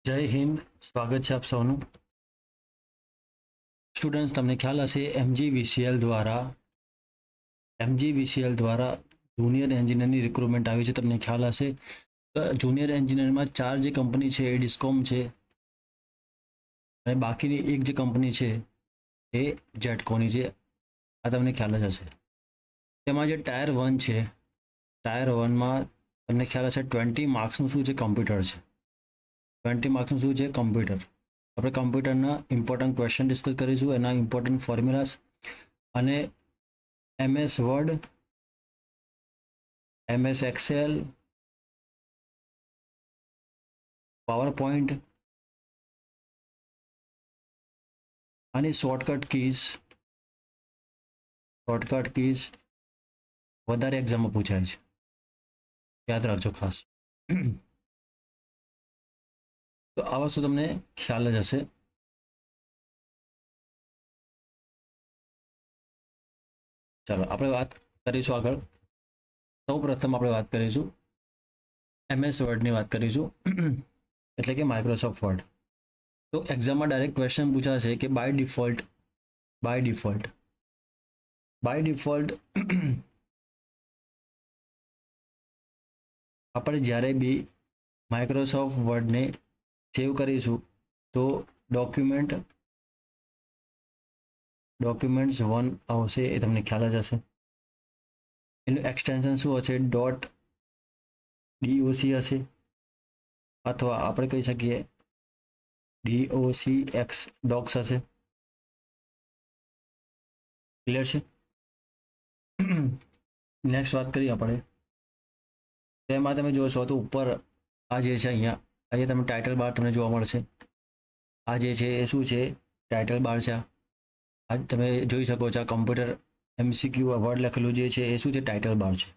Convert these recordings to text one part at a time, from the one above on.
જય હિન્દ, સ્વાગત છે આપ સૌનું. સ્ટુડન્ટ્સ, તમને ખ્યાલ હશે એમજીવીસીએલ દ્વારા જુનિયર એન્જિનિયરની રિક્રુટમેન્ટ આવી છે. તમને ખ્યાલ હશે જુનિયર એન્જિનિયરમાં 4 જે કંપની છે એ ડિસ્કોમ છે અને બાકીની એક જે કંપની છે એ જેટકોની છે. આ તમને ખ્યાલ જ હશે. તેમાં જે ટાયર 1 છે, ટાયર 1માં તમને ખ્યાલ હશે 20 માર્ક્સનું શું છે, કમ્પ્યુટર છે. 20 માર્ક્સનું શું છે, કમ્પ્યુટર. આપણે કમ્પ્યુટરના ઇમ્પોર્ટન્ટ ક્વેશ્ચન ડિસ્કસ કરીશું, એના ઇમ્પોર્ટન્ટ ફોર્મ્યુલાસ અને MS word, MS Excel, power point અને શોર્ટકટ કીઝ વધારે એક્ઝામમાં પૂછાય છે, યાદ રાખજો ખાસ. તો આ વસ્તુ તમને ખ્યાલ જ હશે. ચાલો આપણે વાત કરીશું આગળ. સૌ પ્રથમ આપણે વાત કરીશું MS વર્ડની વાત કરીશું, એટલે કે માઇક્રોસોફ્ટ વર્ડ. તો એક્ઝામમાં ડાયરેક્ટ ક્વેશ્ચન પૂછાશે કે બાય ડિફોલ્ટ આપણે જ્યારે બી માઇક્રોસોફ્ટ વર્ડને સેવ કરીશું તો ડોક્યુમેન્ટ્સ 1 આવશે, એ તમને ખ્યાલ જ હશે. એનું એક્સટેન્શન શું હશે, .doc હશે, અથવા આપણે કહી શકીએ docs હશે. ક્લિયર છે? નેક્સ્ટ વાત કરીએ આપણે. તેમાં તમે જોશો તો ઉપર આ જે છે અહીંયા તમે ટાઇટલ બાર તમને જોવા મળશે. આ જે છે એ શું છે, ટાઇટલ બાર છે. આ તમે જોઈ શકો છો, આ કમ્પ્યુટર MCQ વર્ડ લખેલું જે છે એ શું છે, ટાઇટલ બાર છે.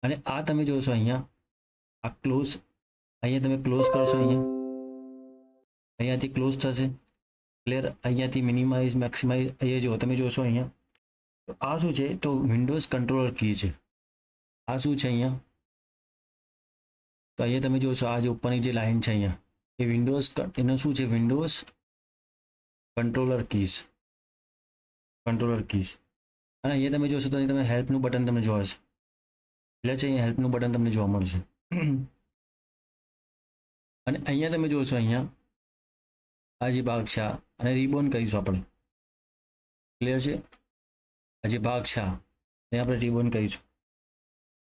અને આ તમે જોશો અહીંયા, આ ક્લોઝ, અહીંયા તમે ક્લોઝ કરશો, અહીંયાથી ક્લોઝ થશે. ક્લિયર? અહીંયાથી મિનિમાઇઝ, મેક્સિમાઇઝ, અહીંયા જો તમે જોશો અહીંયા, તો આ શું છે, તો વિન્ડોઝ કંટ્રોલર કી છે. આ શું છે અહીંયા, તો અહીંયા તમે જોશો આ જે ઉપરની જે લાઈન છે અહીંયા, એ વિન્ડોઝ, એનો શું છે, વિન્ડોઝ કંટ્રોલર કીઝ. અને અહીંયા તમે જોશો તો અહીં તમે હેલ્પનું બટન તમને જોવા છે. એટલે છે અહીંયા હેલ્પનું બટન તમને જોવા મળશે. અને અહીંયા તમે જોશો, અહીંયા આ જે ભાગ છે અને રિબોન કહીશું આપણે. ક્લિયર છે? આ જે ભાગ છે એને આપણે રિબોન કહીશું.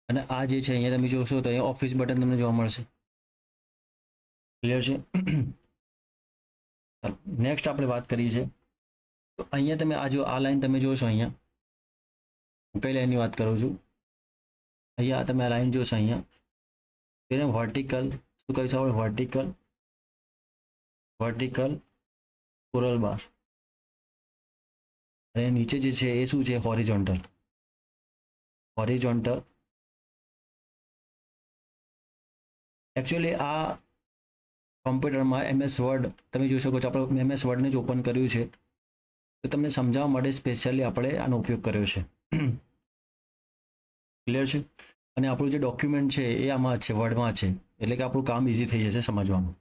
અને આ જે છે અહીંયા તમે જોશો તો અહીંયા ઓફિસ બટન તમને જોવા મળશે. ક્લિયર છે? નેક્સ્ટ આપણે વાત કરી છે, તો અહીંયા તમે આ લાઈન તમે જોશો, અહીંયા હું કઈ લાઈનની વાત કરું છું, અહીંયા તમે આ લાઈન જોશો, અહીંયા તેને વર્ટિકલ શું કહીશું આપણે, વર્ટિકલ સ્ક્રોલ બાર. અને નીચે જે છે એ શું છે, હોરિઝોન્ટલ. એકચ્યુઅલી આ કોમ્પ્યુટરમાં MS વર્ડ તમે જોઈ શકો છો. આપણે MS વર્ડને જ ઓપન કર્યું છે તો તમને સમજાવવા માટે સ્પેશિયલી આપણે આનો ઉપયોગ કર્યો છે. ક્લિયર છે? અને આપણું જે ડોક્યુમેન્ટ છે એ આમાં છે, વર્ડમાં છે, એટલે કે આપણું કામ ઇઝી થઈ જશે સમજવામાં.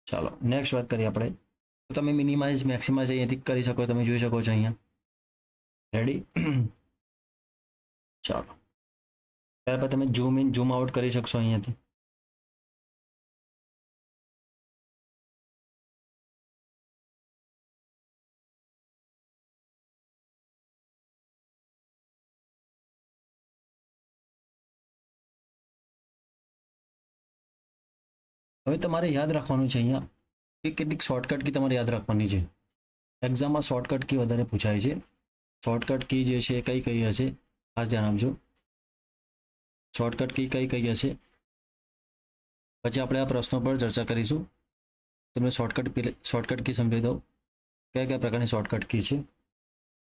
ચાલો નેક્સ્ટ વાત કરીએ આપણે. તો તમે મિનિમાઇઝ, મેક્સિમાઇઝ અહીંયાથી કરી શકો, તમે જોઈ શકો છો અહીંયા. રેડી? ચાલો ત્યારબાદ તમે ઝૂમ ઇન, ઝૂમ આઉટ કરી શકશો અહીંયાથી. હવે તમારે યાદ રાખવાનું છે અહીંયા કે કેટલીક શોર્ટકટ કી તમારે યાદ રાખવાની છે. એક્ઝામમાં શોર્ટકટ કી વધારે પૂછાય છે. શોર્ટકટ કી જે છે કઈ હશે, ખાસ ધ્યાન આપજો. શોર્ટકટ કી કઈ હશે, પછી આપણે આ પ્રશ્નો પર ચર્ચા કરીશું. તમને શોર્ટકટ કી સમજાવી દઉં, કયા પ્રકારની શોર્ટકટ કી છે.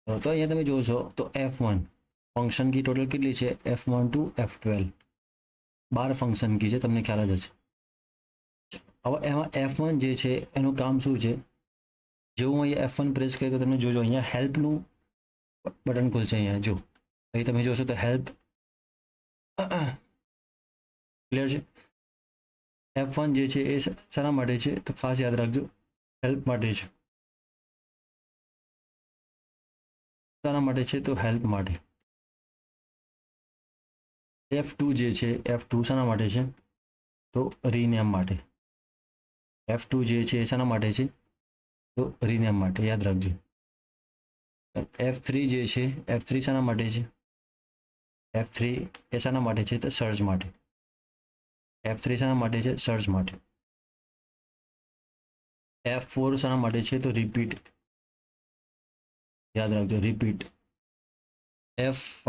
તો અહીંયા તમે જોશો તો F1 ફંક્શન કી ટોટલ કેટલી છે, F1 to F12 12 ફંક્શન કી છે, તમને ખ્યાલ જ હશે. હવે એમાં F1 જે છે એનું કામ શું છે, જેવું અહીંયા F1 પ્રેસ કરીએ તો તમે જોજો અહીંયા હેલ્પનું બટન ખુલશે. અહીંયા જો અહીં તમે જોશો તો હેલ્પ. ક્લિયર છે? F1 જે છે એ શાના માટે છે તો ખાસ યાદ રાખજો હેલ્પ માટે છે. શાના માટે છે તો હેલ્પ માટે. F2 જે છે F2 શાના માટે છે તો રીનેમ માટે. F2 જે છે એ શાના માટે છે તો રીનેમ માટે યાદ રાખજો. F3 જે છે F3 શાના માટે છે F3 એ શાના માટે છે તો સર્ચ માટે. F3 શાના માટે છે સર્ચ માટે. F4 શાના માટે છે તો રિપીટ યાદ રાખજો રિપીટ. F5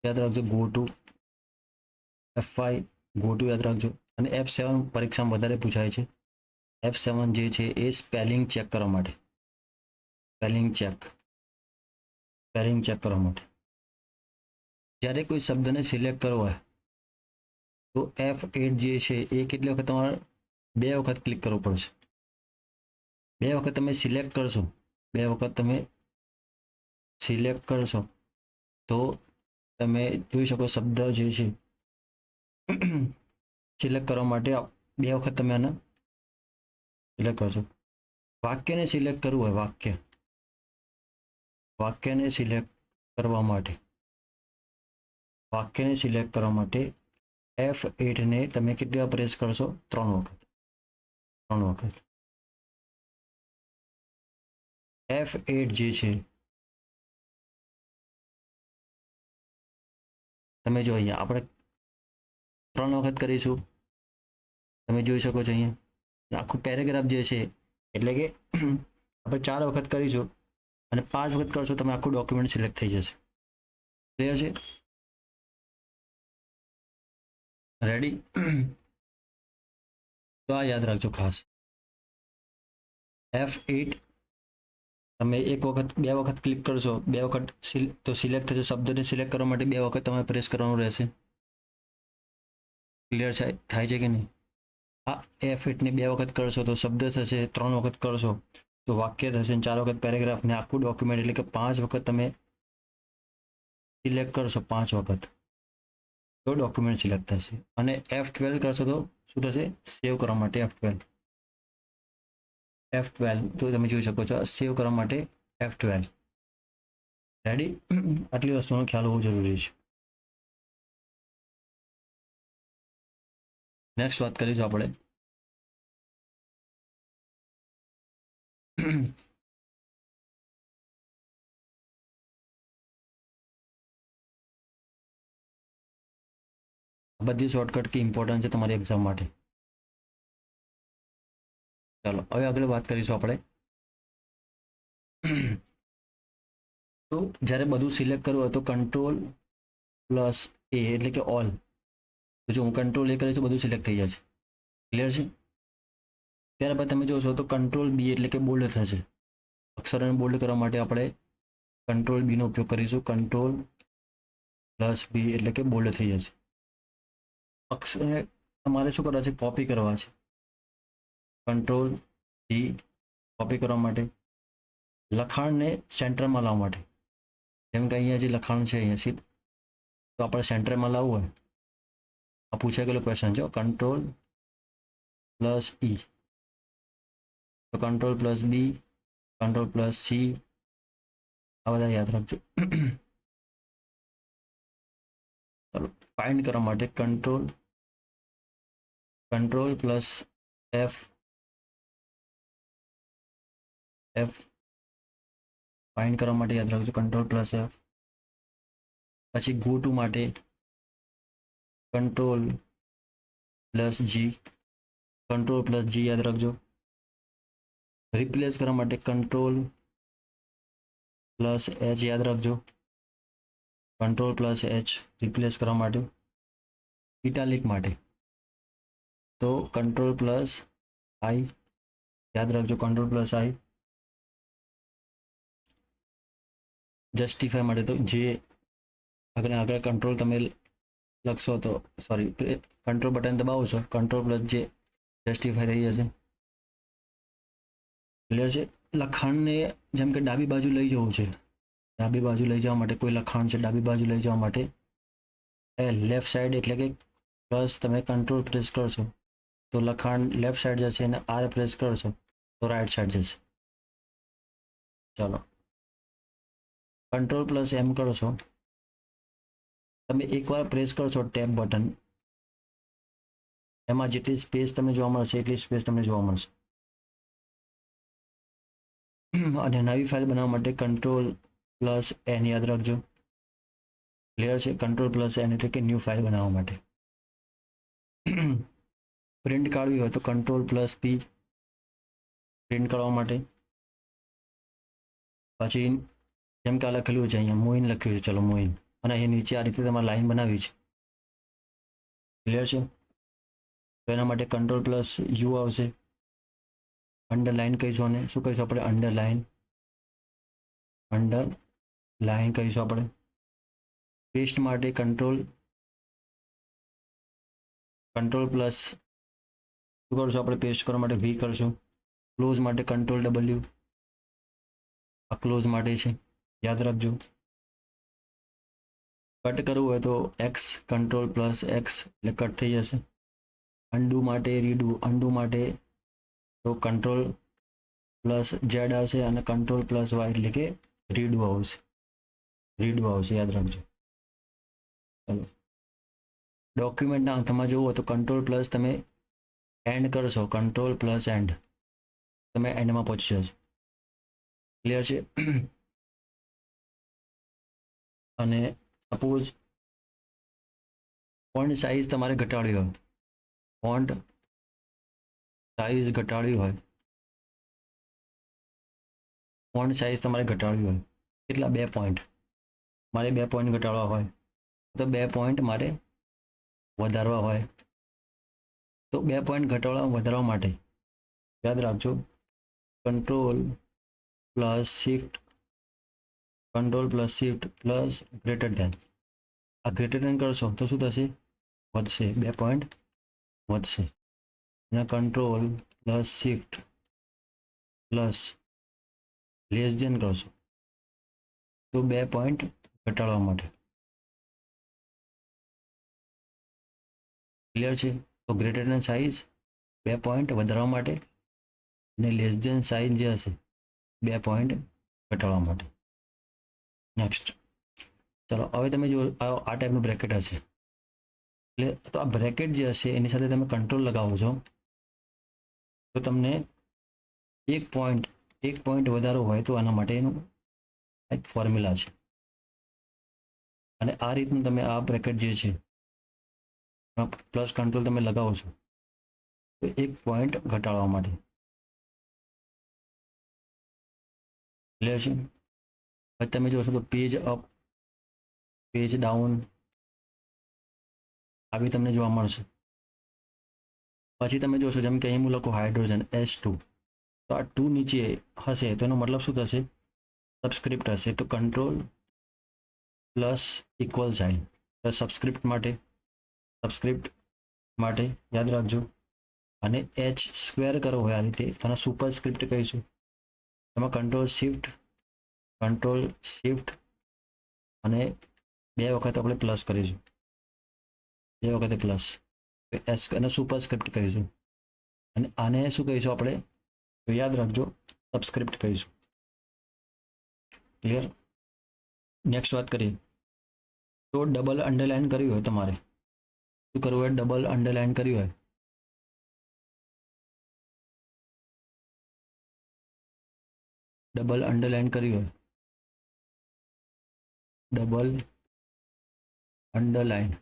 યાદ રાખજો go to. F5 go to યાદ રાખજો. અને F7 પરીક્ષામાં વધારે પૂછાય છે. F7 જે છે એ સ્પેલિંગ ચેક કરવા માટે. સ્પેલિંગ ચેક કરવા માટે. જ્યારે કોઈ શબ્દને સિલેક્ટ કરવો હોય તો F8 જે છે એ કેટલી વખત તમારે 2 વખત ક્લિક કરવું પડશે. 2 વખત તમે સિલેક્ટ કરશો 2 વખત તમે સિલેક્ટ કરશો તો તમે જોઈ શકો શબ્દ જે છે સિલેક્ટ કરવા માટે 2 વખત તમે આને સિલેક્ટ કરશો. વાક્યને સિલેક્ટ કરવું હોય વાક્યને સિલેક્ટ કરવા માટે F8 ને તમે કેટલી વાર પ્રેસ કરશો 3 વખત. F8 જે છે તમે જો અહીંયા આપણે 3 વખત કરીશું. તમે જોઈ શકો છો અહીંયા આખું પેરેગ્રાફ જે છે એટલે કે આપણે 4 વખત કરીશું અને 5 વખત કરશો તમે આખું ડોક્યુમેન્ટ સિલેક્ટ થઈ જશે. ક્લિયર છે? રેડી? તો આ યાદ રાખજો ખાસ. F8 તમે 1 વખત 2 વખત ક્લિક કરશો 2 વખત તો સિલેક્ટ થશે. શબ્દને સિલેક્ટ કરવા માટે 2 વખત તમારે પ્રેસ કરવાનું રહેશે. ક્લિયર થાય છે કે નહીં? આ F8 ને 2 વખત કરશો તો શબ્દ થશે. 3 વખત કરશો તો વાક્ય થશે. 4 વખત પેરેગ્રાફ ને આખું ડોક્યુમેન્ટ એટલે કે 5 વખત તમે સિલેક્ટ કરશો 5 વખત તો ડોક્યુમેન્ટ સિલેક્ટ થશે. અને F12 કરશો તો શું થશે? સેવ કરવા માટે F12 તો તમે જોઈ શકો છો સેવ કરવા માટે F12. રેડી? આટલી વસ્તુનો ખ્યાલ હોવો જરૂરી છે. નેક્સ્ટ વાત કરીશું આપણે બધી શોર્ટકટ કી ઇમ્પોર્ટન્ટ છે તમારી એક્ઝામ માટે. ચાલો હવે આગળ વાત કરીશું આપણે. તો જ્યારે બધું સિલેક્ટ કરવું હોય તો Ctrl+A એટલે કે ઓલ. તો જો હું Ctrl+A કરીશ તો બધું સિલેક્ટ થઈ જશે. ક્લિયર છે? ત્યારબાદ તમે જોશો તો Ctrl+B એટલે કે બોલ્ડ થશે. અક્ષરોને બોલ્ડ કરવા માટે આપણે Ctrl+B નો ઉપયોગ કરીશું. Ctrl+B એટલે કે બોલ્ડ થઈ જશે. અક્ષરને તમારે શું કરવા છે? કોપી કરવા છે. Ctrl+G કોપી કરવા માટે. લખાણને સેન્ટરમાં લાવવા માટે. જેમ કે અહીંયા જે લખાણ છે અહીંયા તો આપણે સેન્ટરમાં લાવવું હોય આ પૂછાઈ ગયેલો ક્વેશ્ચન છે. Ctrl+E તો Ctrl+B Ctrl+C આ બધા યાદ રાખજો. ચાલો ફાઇન્ડ કરવા માટે Ctrl+F ફાઇન્ડ કરવા માટે યાદ રાખજો Ctrl+F. પછી ગો ટુ માટે Ctrl+G યાદ રાખજો. રિપ્લેસ કરવા માટે Ctrl+H યાદ રાખજો. Ctrl+H રિપ્લેસ કરવા માટે. ઇટાલિક માટે તો Ctrl+I યાદ રાખજો. Ctrl+I. જસ્ટિફાય માટે તો જે આગળ કંટ્રોલ તમે લખશો તો સોરી કંટ્રોલ બટન દબાવો છો Ctrl+J જસ્ટિફાય થઈ જશે. ક્લિયર છે? લખાણને જેમ કે ડાબી બાજુ લઈ જવું છે. ડાબી બાજુ લઈ જવા માટે કોઈ લખાણ છે ડાબી બાજુ લઈ જવા માટે લેફ્ટ સાઈડ એટલે કે પ્લસ તમે કંટ્રોલ પ્રેસ કરશો તો લખાણ લેફ્ટ સાઈડ જશે અને આર પ્રેસ કરશો તો રાઈટ સાઈડ જશે. ચાલો કંટ્રોલ પ્લસ એમ કરશો, તમે એકવાર પ્રેસ કરશો ટેબ બટન, એમાં જેટલી સ્પેસ તમને જોવા મળશે એટલી સ્પેસ તમને જોવા મળશે. અને નવી ફાઇલ બનાવવા માટે કંટ્રોલ પ્લસ એન યાદ રાખજો. ક્લિયર છે? કંટ્રોલ પ્લસ એન એટલે કે ન્યૂ ફાઇલ બનાવવા માટે. પ્રિન્ટ કાઢવી હોય તો કંટ્રોલ પ્લસ પી પ્રિન્ટ કરવા માટે. પછી જેમ કે આ લખેલું છે અહીંયા મોઇન લખ્યું છે, ચલો મોઇન, અને અહીં નીચે આ રીતે તમારે લાઈન બનાવી છે. ક્લિયર છે? તો એના માટે કંટ્રોલ પ્લસ યુ આવશે. અંડરલાઈન કહીશું, અને શું કહીશું આપણે? અંડરલાઈન કહીશું આપણે. પેસ્ટ માટે કંટ્રોલ પ્લસ શું કરશું આપણે? પેસ્ટ કરવા માટે વી કરશું. ક્લોઝ માટે કંટ્રોલ ડબલ્યુ, આ ક્લોઝ માટે છે, યાદ રાખજો. કટ કરવું હોય તો એક્સ, કંટ્રોલ પ્લસ એક્સ એટલે કટ થઈ જશે. અન્ડુ માટે અન્ડુ માટે તો કંટ્રોલ પ્લસ ઝેડ આવશે અને કંટ્રોલ પ્લસ વાય એટલે કે રીડુ આવશે, યાદ રાખજો. ચાલો ડોક્યુમેન્ટના અંતમાં જવું હોય તો કંટ્રોલ પ્લસ તમે એન્ડ કરશો, કંટ્રોલ પ્લસ એન્ડ, તમે એન્ડમાં પહોંચી જશો. ક્લિયર છે? અને સપોઝ ફોન્ટ સાઇઝ તમારે ઘટાડવી હોય, ફોન્ટ સાઇઝ ઘટાડવી હોય, કેટલા? 2 પોઈન્ટ. મારે 2 પોઈન્ટ ઘટાડવા હોય તો 2 પોઈન્ટ મારે વધારવા હોય તો 2 પોઈન્ટ વધારવા માટે યાદ રાખજો control plus shift plus greater than. આ ગ્રેટર ધેન કરશો તો શું થશે? વધશે, 2 પોઈન્ટ વધશે. અને control plus shift plus less than કરશો તો 2 પોઈન્ટ ઘટાડવા માટે. ક્લિયર છે? તો ગ્રેટર ધેન સાઇઝ 2 પોઈન્ટ વધારવા માટે અને લેસ ધેન સાઇઝ જે હશે 2 પોઈન્ટ ઘટાડવા માટે. નેક્સ્ટ ચાલો હવે તમે જો આ ટાઈપનું બ્રેકેટ હશે, એટલે તો આ બ્રેકેટ જે હશે એની સાથે તમે કંટ્રોલ લગાવો છો તો તમને 1 પોઈન્ટ વધારો હોય તો આના માટેનું એક ફોર્મ્યુલા છે. અને આ રીતનું તમે આ બ્રેકેટ જે છે પ્લસ કંટ્રોલ તમે લગાવો છો તો 1 પોઈન્ટ ઘટાડવા માટે. ક્લિયર છે? પછી તમે જોશો તો પેજ અપ, પેજ ડાઉન આવી તમને જોવા મળશે. પછી તમે જોશો જેમ કે અહીં હું લખું હાઇડ્રોજન S2 તો આ 2 નીચે હશે તો એનો મતલબ શું થશે? સબસ્ક્રિપ્ટ હશે. તો control plus equal sign subscript માટે યાદ રાખજો. અને H સ્ક્વેર કરવો હોય આ રીતે તો સુપર સ્ક્રિપ્ટ કહીશું. એમાં કંટ્રોલ શિફ્ટ અને 2 વખત આપણે પ્લસ કરીશું, 2 વખતે પ્લસ, એસ અને સુપર સ્ક્રિપ્ટ કહીશું. અને આને શું કહીશું આપણે? તો યાદ રાખજો સબસ્ક્રિપ્ટ કહીશું. ક્લિયર? નેક્સ્ટ વાત કરીએ તો ડબલ અંડરલાઈન કર્યું હોય તમારે શું કરવું હોય? ડબલ અંડરલાઈન કર્યું હોય ડબલ અંડરલાઈન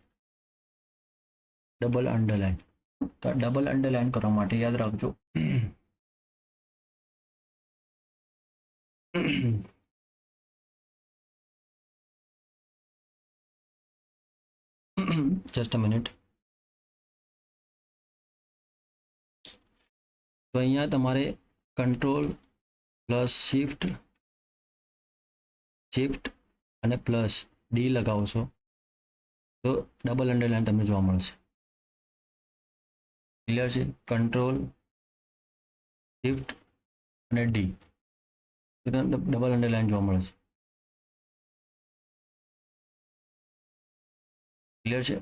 તો ડબલ અંડરલાઈન કરવા માટે યાદ રાખજો જસ્ટ અ મિનિટ. તો અહીંયા તમારે કંટ્રોલ પ્લસ શિફ્ટ અને પ્લસ ડી લગાવશો તો ડબલ અંડરલાઈન તમને જોવા મળશે. ક્લિયર છે? કંટ્રોલ શિફ્ટ અને ડી તો તમને ડબલ અંડરલાઈન જોવા મળશે. ક્લિયર છે?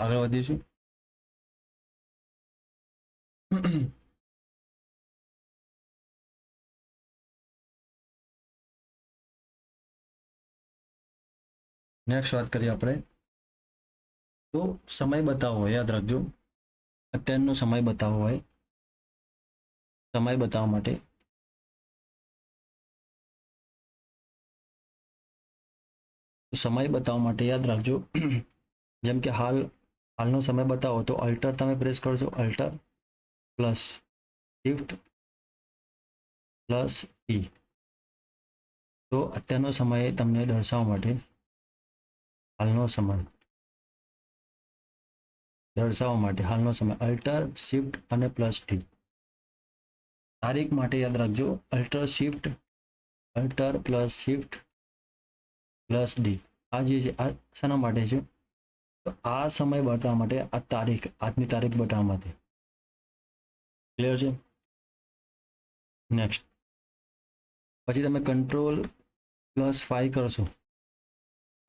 આગળ વધીશું. નેક્સ્ટ વાત કરીએ આપણે તો સમય બતાવવો હોય, યાદ રાખજો અત્યારનો સમય બતાવવો હોય, સમય બતાવવા માટે યાદ રાખજો જેમ કે હાલનો સમય બતાવો તો અલ્ટર તમે પ્રેસ કરશો, alter plus shift plus T. તો અત્યારનો સમય તમને દર્શાવવા માટે હાલનો સમય અલ્ટર શિફ્ટ અને પ્લસ ટી. તારીખ માટે યાદ રાખજો alter plus shift plus D. આ જે છે આ શાના માટે છે? તો આ સમય બતાવવા માટે, આ તારીખ, આજની તારીખ બતાવવા માટે. ક્લિયર છે? નેક્સ્ટ પછી તમે કંટ્રોલ+5 કરશો,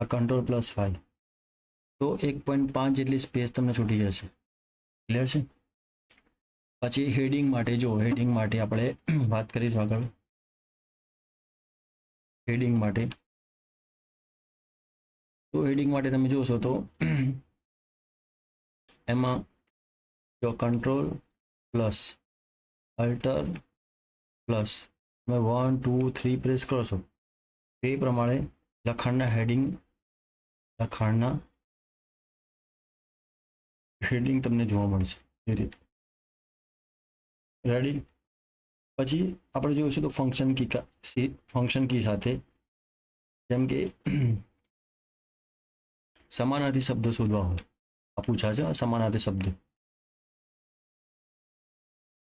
આ કંટ્રોલ+5 તો 1.5 જેટલી સ્પેસ તમને છૂટી જશે. ક્લિયર છે? પછી હેડિંગ માટે જો, હેડિંગ માટે આપણે વાત કરીશું આગળ. હેડિંગ માટે તમે જોશો તો એમાં જો કંટ્રોલ પ્લસ અલ્ટર પ્લસ તમે 1 2 3 પ્રેસ કરશો તે પ્રમાણે લખાણના હેડિંગ તમને જોવા મળશે એ રીતે. રેડી? પછી આપણે જોઈશું તો ફંક્શન કી સાથે જેમ કે સમાનાર્થી શબ્દ શોધવા હોય, આ પૂછા છે સમાનાર્થી શબ્દ.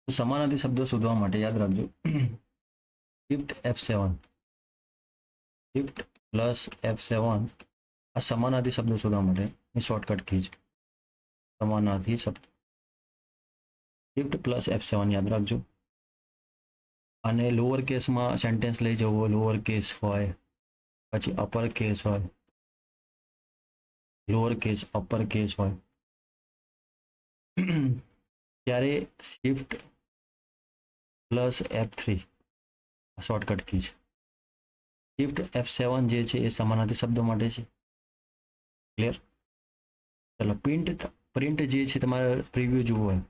સમાનાર્થી શબ્દ શોધવા માટે યાદ રાખજો શિફ્ટ F7 આ સમાનાર્થી શબ્દ શોધવા માટે શોર્ટકટ કી છે. સમાનાર્થી શબ્દ Shift+F7 યાદ રાખજો. અને લોઅર કેસમાં સેન્ટેન્સ લઈ જવો, લોઅર કેસ હોય પછી અપર કેસ હોય, લોઅર કેસ અપર કેસ હોય ત્યારે Shift+F3 શોર્ટકટ કી છે. શિફ્ટ F7 જે છે એ સમાનાર્થી શબ્દો માટે છે. ક્લિયર? ચલો પ્રિન્ટ જે છે તમારે પ્રિવ્યુ જોવો હોય,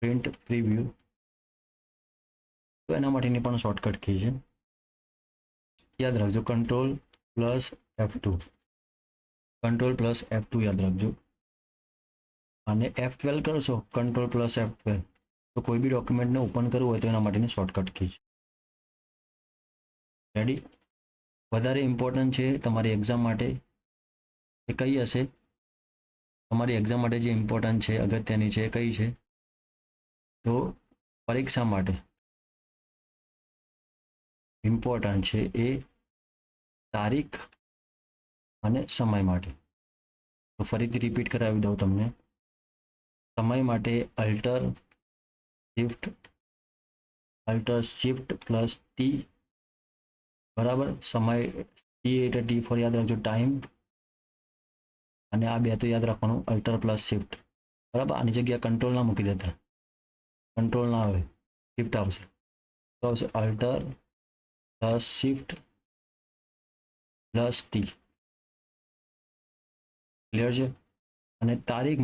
પ્રિન્ટ પ્રિવ્યુ તો એના માટેની પણ શોર્ટકટ કી છે. યાદ રાખજો Ctrl+F2 યાદ રાખજો. અને F12 કરશો Ctrl+F12 તો કોઈ બી ડોક્યુમેન્ટને ઓપન કરવું હોય તો એના માટેની શોર્ટકટ કી છે. રેડી? વધારે ઇમ્પોર્ટન્ટ છે તમારી એક્ઝામ માટે એ કઈ હશે? તમારી એક્ઝામ માટે જે ઇમ્પોર્ટન્ટ છે, અગત્યની છે, કઈ છે? તો પરીક્ષા માટે ઇમ્પોર્ટન્ટ છે એ તારીખ અને સમય માટે. તો ફરીથી રિપીટ કરાવી દઉં તમને. સમય માટે અલ્ટર શિફ્ટ પ્લસ ટી, બરાબર? સમય ટી એટલે ટી ફોર યાદ રાખજો ટાઈમ, અને આ બે તો યાદ રાખવાનું અલ્ટર પ્લસ શિફ્ટ, બરાબર? આની જગ્યાએ કંટ્રોલ ના મૂકી દેતા, કંટ્રોલ ના આવે, શિફ્ટ આવશે. તો આવશે alter plus shift plus T. Clear છે? અને તારીખ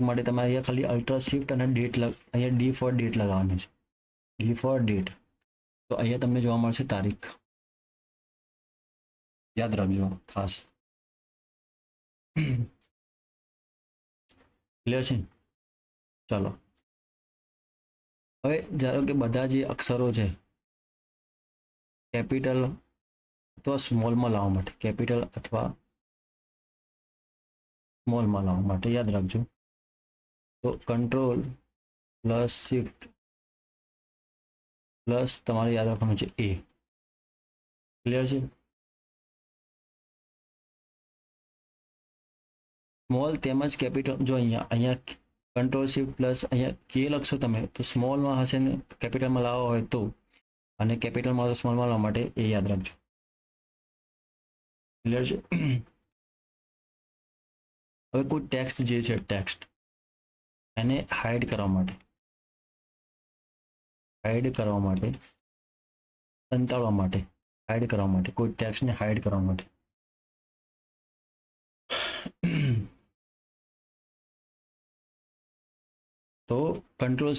માટે તમારે અહીંયા ખાલી અલ્ટર શિફ્ટ અને ડેટ અહીંયા ડી ફોર ડેટ લગાવવાની છે. ડી ફોર ડેટ તો અહીંયા તમને જોવા મળશે તારીખ. યાદ રાખજો ખાસ. ક્લિયર છે? ચલો હવે ધારો કે બધા જે અક્ષરો છે કેપિટલ અથવા સ્મોલમાં લાવવા માટે, કેપિટલ અથવા સ્મોલમાં લાવવા માટે યાદ રાખજો તો Ctrl+Shift પ્લસ તમારે યાદ રાખવાનું છે A. ક્લિયર છે? સ્મોલ તેમજ કેપિટલ જો અહીંયા Ctrl+Shift પ્લસ અહીંયા કે લખશો તમે તો સ્મોલમાં હશે ને કેપિટલમાં લાવવા હોય તો, અને કેપિટલમાં તો સ્મોલમાં લાવવા માટે એ યાદ રાખજો. ક્લિયર છે? હવે કોઈ ટેક્સ્ટ જે છે ટેક્સ્ટ એને હાઇડ કરવા માટે સંતાડવા માટે હાઇડ કરવા માટે કોઈ ટેક્સ્ટને હાઇડ કરવા માટે તો કંટ્રોલ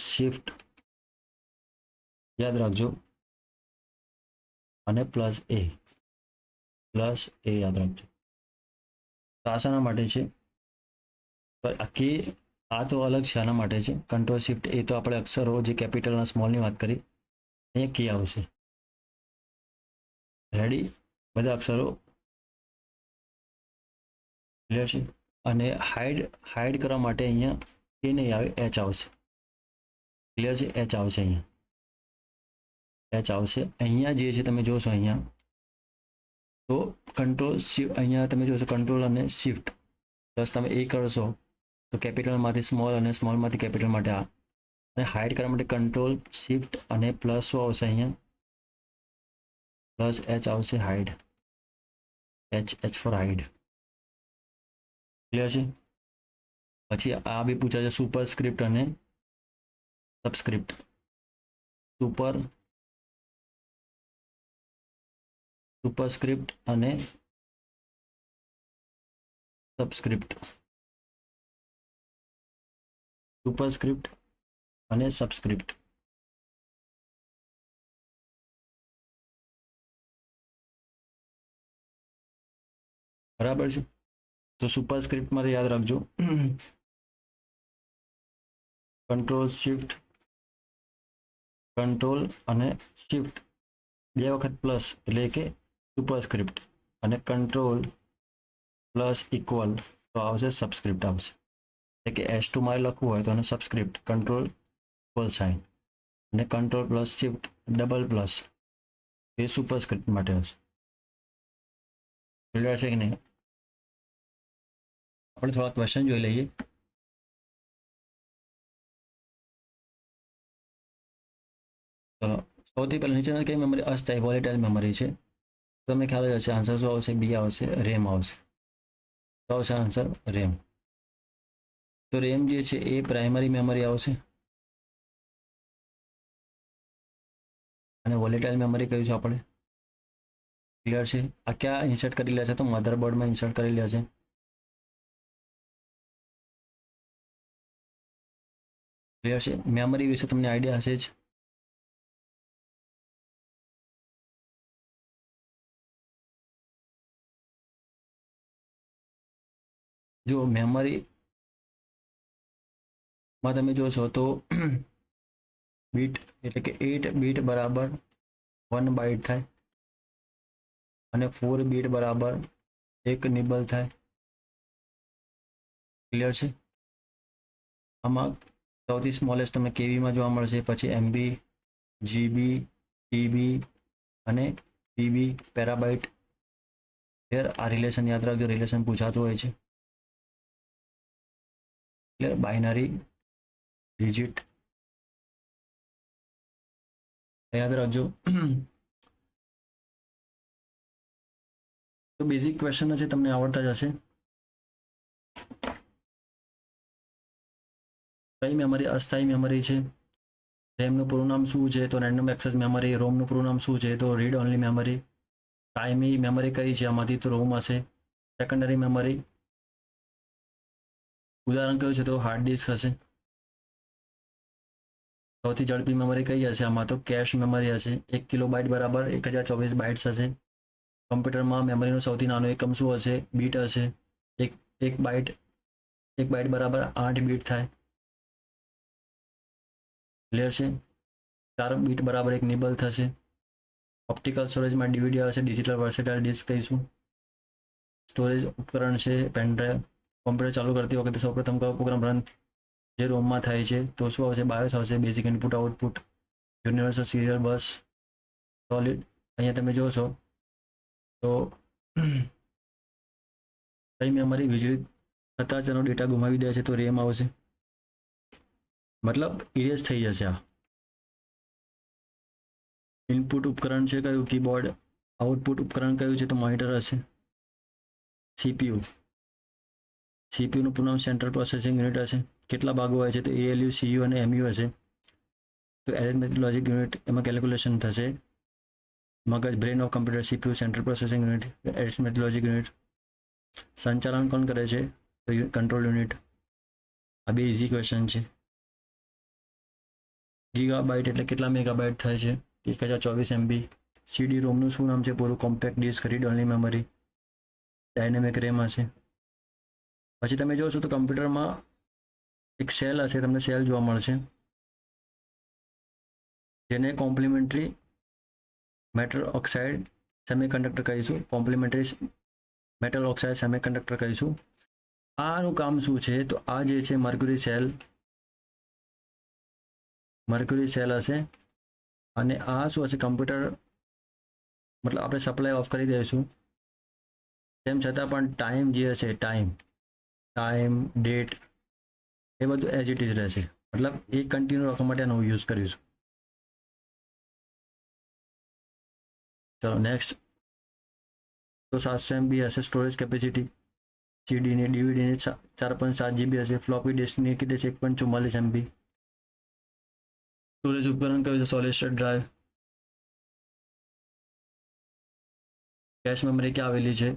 શિફ્ટ યાદ રાખજો અને પ્લસ એ યાદ રાખજો. તો આ શાના માટે છે? આ તો અલગ છે, આના માટે છે. કંટ્રોલ શિફ્ટ એ તો આપણે અક્ષરો જે કેપિટલ અને સ્મોલની વાત કરી, અહીંયા કી આવશે. રેડી? બધા અક્ષરો ક્લિયર છે. અને હાઇડ કરવા માટે અહીંયા કે નહીં આવે, એચ આવશે. ક્લિયર છે? એચ આવશે. અહીંયા જે છે તમે જોશો અહીંયા તો કંટ્રોલ શિફ્ટ, અહીંયા તમે જોશો કંટ્રોલ અને શિફ્ટ પ્લસ તમે એ કરશો તો કેપિટલમાંથી સ્મોલ અને સ્મોલમાંથી કેપિટલ માટે આ, અને હાઇડ કરવા માટે કંટ્રોલ શિફ્ટ અને પ્લસ શું આવશે અહીંયા પ્લસ એચ આવશે. Hide H four hide. Clear છે? પછી આ બી પૂછાય છે સુપરસ્ક્રિપ્ટ અને સબસ્ક્રિપ્ટ. સુપરસ્ક્રિપ્ટ અને સબસ્ક્રિપ્ટ. બરાબર છે? તો સુપરસ્ક્રિપ્ટમાં યાદ રાખજો કંટ્રોલ અને શિફ્ટ 2 વખત પ્લસ એટલે કે સુપરસ્ક્રિપ્ટ અને કંટ્રોલ પ્લસ ઇક્વલ તો આવશે સબસ્ક્રિપ્ટ આવશે. એટલે કે S2 મારે લખવું હોય તો એને સબસ્ક્રિપ્ટ કંટ્રોલ ઇક્વલ સાઇન અને control plus shift double plus એ સુપરસ્ક્રિપ્ટ માટે હશે. ક્લિયર છે કે નહીં? આપણે થોડા ક્વેશ્ચન જોઈ લઈએ. ચલો, સૌથી પહેલા નીચેના કઈ મેમરી અસ્થાયી વોલેટાઇલ મેમરી છે? તમને ખ્યાલ જ હશે. આન્સર શું આવશે? બી આવશે, રેમ આવશે. શું આવશે આન્સર? રેમ. તો રેમ જે છે એ પ્રાઇમરી મેમરી આવશે અને વોલેટાઇલ મેમરી કહ્યું છે આપણે. ક્લિયર છે? આ ક્યાં ઇન્સર્ટ કરી લે છે? તો મધરબોર્ડમાં ઇન્સર્ટ કરી લે છે. ક્લિયર છે? મેમરી વિશે તમને આઈડિયા હશે જ. જો મેમરીમાં તમે જોશો તો બીટ એટલે કે 8 બીટ બરાબર 1 બાઇટ થાય અને 4 બીટ બરાબર 1 નિબલ થાય. ક્લિયર છે? આમાં સૌથી સ્મોલેસ્ટ તમને કેવીમાં જોવા મળશે, પછી MB, GB, TB અને PB પેરાબાઇટ. આ રિલેશન યાદ રાખજો, રિલેશન પૂછાતું હોય છે. ક્લિયર? બાઇનરી ડિજિટ યાદ રાખજો. તો બેઝિક ક્વેશ્ચન છે, તમને આવડતા જ હશે. કઈ મેમરી અસ્થાયી મેમરી છે? રેમનું પૂરું નામ શું છે? તો રેન્ડમ એક્સેસ મેમરી. રોમનું પૂરું નામ શું છે? તો રીડ ઓનલી મેમરી. કાયમી મેમરી કઈ છે આમાંથી? તો રોમ હશે. સેકન્ડરી મેમરી ઉદાહરણ કયું છે? તો હાર્ડ ડિસ્ક હશે. સૌથી ઝડપી મેમરી કઈ હશે આમાં? તો કેશ મેમરી હશે. 1 કિલોબાઇટ બરાબર 1024 બાઇટ્સ હશે. કમ્પ્યુટરમાં મેમરીનો સૌથી નાનો એકમ શું હશે? બીટ હશે. એક બાઇટ બરાબર 8 બીટ થાય. ક્લિયર છે? 4 બીટ બરાબર 1 નિબલ થશે. ઓપ્ટિકલ સ્ટોરેજમાં DVD હશે. ડિજિટલ વર્સેટાઇલ ડિસ્ક કહીશું. સ્ટોરેજ ઉપકરણ છે પેનડ્રાઈવ. કોમ્પ્યુટર ચાલુ કરતી વખતે સૌપ્રથમ કયો પ્રોગ્રામ રન જે રોમમાં થાય છે? તો શું આવશે? બાયોસ આવશે. Basic input output, universal serial bus, solid. અહીંયા તમે જોશો તો કઈ મેમરી વીજળી થતાં તેનો ડેટા ગુમાવી દે છે? તો રેમ આવશે. મતલબ ઇરેઝ થઈ જશે. આ ઇનપુટ ઉપકરણ છે કયું? કીબોર્ડ. આઉટપુટ ઉપકરણ કયું છે? તો મોનિટર હશે. સીપીયુ નું પૂર્ણ નામ સેન્ટ્રલ પ્રોસેસિંગ યુનિટ હશે. કેટલા ભાગો હોય છે? તો ALU, CU અને MU હશે. તો એરિથમેટિક લોજિક યુનિટ, એમાં કેલ્ક્યુલેશન થશે. મગજ, brain of computer, CPU central processing unit, arithmetic logic unit. સંચાલન કોણ કરે છે? તો કંટ્રોલ યુનિટ. આ બે ઇઝી ક્વેશ્ચન છે. ગીગાબાઇટ એટલે કેટલા મેગાબાઇટ થાય છે? 1024 MB. CD રોમનું શું નામ છે પૂરું? Compact disc read only memory. Dynamic RAM હશે. પછી તમે જોશો તો કમ્પ્યુટરમાં એક સેલ હશે, તમને સેલ જોવા મળશે, જેને કોમ્પ્લિમેન્ટરી મેટલ ઓક્સાઇડ સેમિકન્ડક્ટર કહીશું. કોમ્પ્લિમેન્ટરી મેટલ ઓક્સાઇડ સેમિકન્ડક્ટર કહીશું. આનું કામ શું છે? તો આ જે છે મર્ક્યુરી સેલ હશે. અને આ શું હશે? કમ્પ્યુટર, મતલબ આપણે સપ્લાય ઓફ કરી દઈશું, તેમ છતાં પણ ટાઈમ જે હશે, ટાઈમ ડેટ એ બધું એઝ ઇટ ઇઝ રહેશે. મતલબ એ કન્ટિન્યુ રાખવા માટે આનો યુઝ કરીશું. ચલો નેક્સ્ટ. તો 700 MB હશે સ્ટોરેજ કેપેસિટી. સીડીની, ડીવીડીની 4.7 GB હશે. ફ્લોપી ડિસ્કની કેટલી છે? 1.44 MB. સ્ટોરેજ ઉપકરણ કયું છે? Solid state drive. Cache memory ક્યાં આવેલી છે?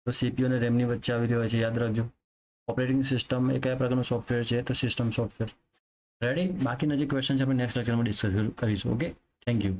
તો CPU અને રેમની વચ્ચે આવેલી હોય છે, યાદ રાખજો. ઓપરેટિંગ સિસ્ટમ એ કયા પ્રકારનું સોફ્ટવેર છે? તો સિસ્ટમ સોફ્ટવેર. રેડી? બાકીના જે ક્વેશ્ચન છે આપણે નેક્સ્ટ લેક્ચરમાં ડિસ્કસ કરીશું. Okay, thank you.